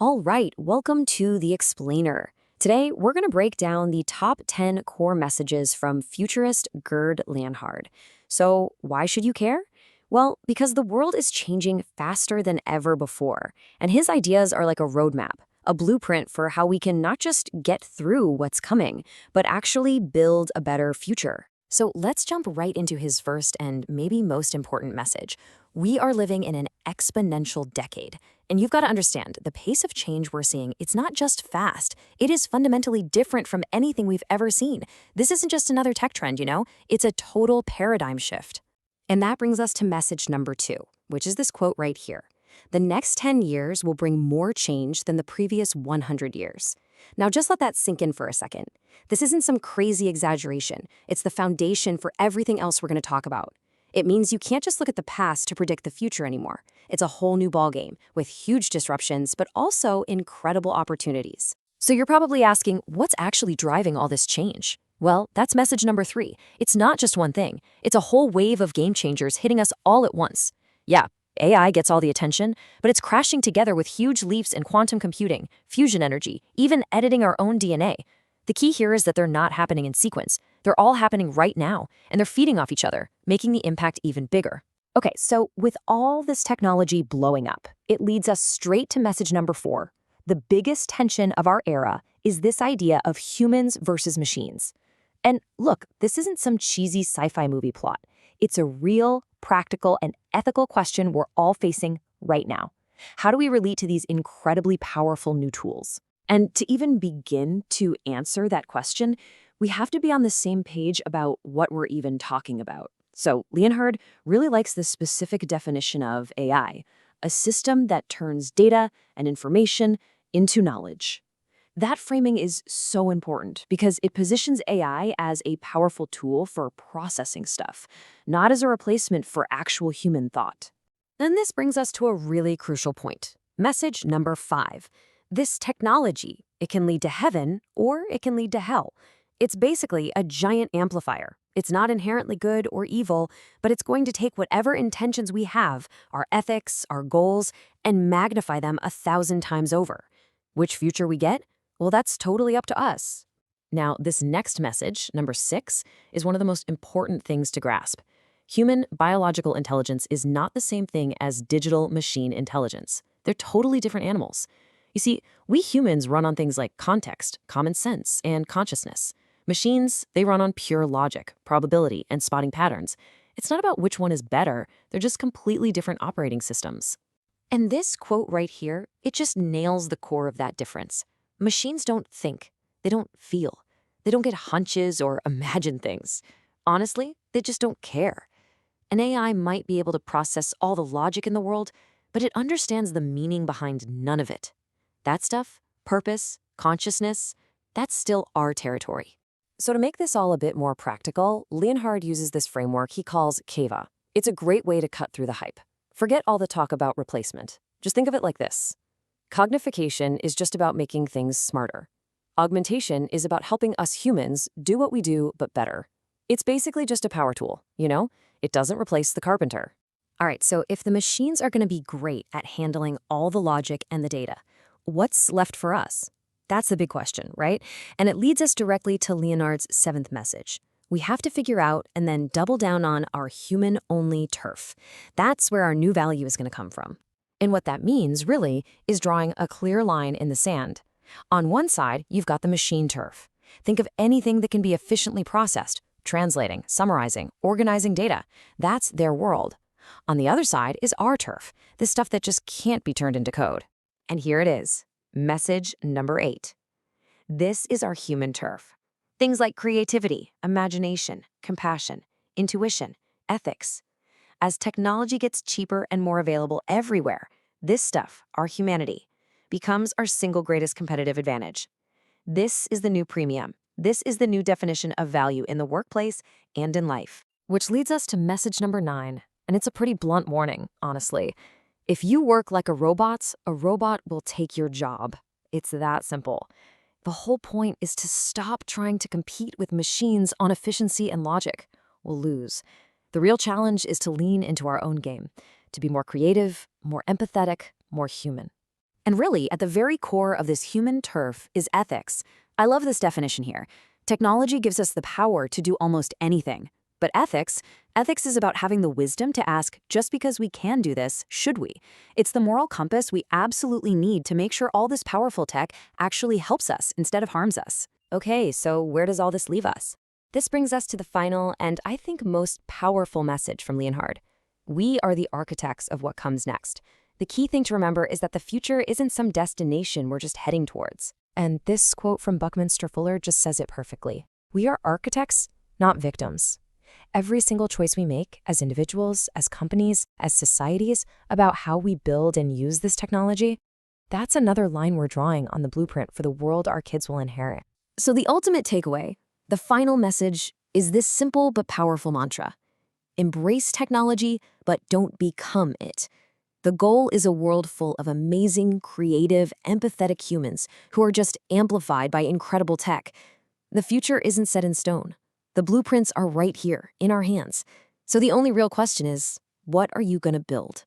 All right, welcome to The Explainer. Today, we're going to break down the top 10 core messages from futurist Gerd Leonhard. So, why should you care? Well, because the world is changing faster than ever before, and his ideas are like a roadmap, a blueprint for how we can not just get through what's coming, but actually build a better future. So let's jump right into his first and maybe most important message. We are living in an exponential decade. And you've got to understand, the pace of change we're seeing, it's not just fast. It is fundamentally different from anything we've ever seen. This isn't just another tech trend, It's a total paradigm shift. And that brings us to message number 2, which is this quote right here. The next 10 years will bring more change than the previous 100 years. Now, just let that sink in for a second. This isn't some crazy exaggeration. It's the foundation for everything else we're going to talk about. It means you can't just look at the past to predict the future anymore. It's a whole new ballgame with huge disruptions, but also incredible opportunities. So you're probably asking, what's actually driving all this change? Well, that's message number 3. It's not just one thing. It's a whole wave of game changers hitting us all at once. Yeah, AI gets all the attention, but it's crashing together with huge leaps in quantum computing, fusion energy, even editing our own DNA. The key here is that they're not happening in sequence. They're all happening right now, and they're feeding off each other, making the impact even bigger. Okay, so with all this technology blowing up, it leads us straight to message number 4. The biggest tension of our era is this idea of humans versus machines. And look, this isn't some cheesy sci-fi movie plot. It's a real, practical, and ethical question we're all facing right now. How do we relate to these incredibly powerful new tools? And to even begin to answer that question, we have to be on the same page about what we're even talking about. So Leonhard really likes this specific definition of AI, a system that turns data and information into knowledge. That framing is so important because it positions AI as a powerful tool for processing stuff, not as a replacement for actual human thought. Then this brings us to a really crucial point. Message number 5. This technology, it can lead to heaven or it can lead to hell. It's basically a giant amplifier. It's not inherently good or evil, but it's going to take whatever intentions we have, our ethics, our goals, and magnify them 1,000 times over. Which future we get? Well, that's totally up to us. Now, this next message, number 6, is one of the most important things to grasp. Human biological intelligence is not the same thing as digital machine intelligence. They're totally different animals. You see, we humans run on things like context, common sense, and consciousness. Machines, they run on pure logic, probability, and spotting patterns. It's not about which one is better, they're just completely different operating systems. And this quote right here, it just nails the core of that difference. Machines don't think, they don't feel, they don't get hunches or imagine things. Honestly, they just don't care. An AI might be able to process all the logic in the world, but it understands the meaning behind none of it. That stuff, purpose, consciousness, that's still our territory. So to make this all a bit more practical, Leonhard uses this framework he calls KEVA. It's a great way to cut through the hype. Forget all the talk about replacement. Just think of it like this. Cognification is just about making things smarter. Augmentation is about helping us humans do what we do, but better. It's basically just a power tool, It doesn't replace the carpenter. All right, so if the machines are going to be great at handling all the logic and the data, what's left for us? That's the big question, right? And it leads us directly to Leonhard's 7th message. We have to figure out and then double down on our human-only turf. That's where our new value is going to come from. And what that means, really, is drawing a clear line in the sand. On one side, you've got the machine turf. Think of anything that can be efficiently processed, translating, summarizing, organizing data. That's their world. On the other side is our turf, the stuff that just can't be turned into code. And here it is, message number 8. This is our human turf. Things like creativity, imagination, compassion, intuition, ethics. As technology gets cheaper and more available everywhere, this stuff, our humanity, becomes our single greatest competitive advantage. This is the new premium. This is the new definition of value in the workplace and in life. Which leads us to message number 9, and it's a pretty blunt warning, honestly. If you work like a robot will take your job. It's that simple. The whole point is to stop trying to compete with machines on efficiency and logic. We'll lose. The real challenge is to lean into our own game, to be more creative, more empathetic, more human. And really, at the very core of this human turf is ethics. I love this definition here. Technology gives us the power to do almost anything. But ethics is about having the wisdom to ask, just because we can do this, should we? It's the moral compass we absolutely need to make sure all this powerful tech actually helps us instead of harms us. Okay, so where does all this leave us? This brings us to the final and I think most powerful message from Leonhard. We are the architects of what comes next. The key thing to remember is that the future isn't some destination we're just heading towards. And this quote from Buckminster Fuller just says it perfectly. We are architects, not victims. Every single choice we make as individuals, as companies, as societies about how we build and use this technology, that's another line we're drawing on the blueprint for the world our kids will inherit. So the ultimate takeaway, the final message, is this simple but powerful mantra. Embrace technology, but don't become it. The goal is a world full of amazing, creative, empathetic humans who are just amplified by incredible tech. The future isn't set in stone. The blueprints are right here, in our hands. So the only real question is, what are you going to build?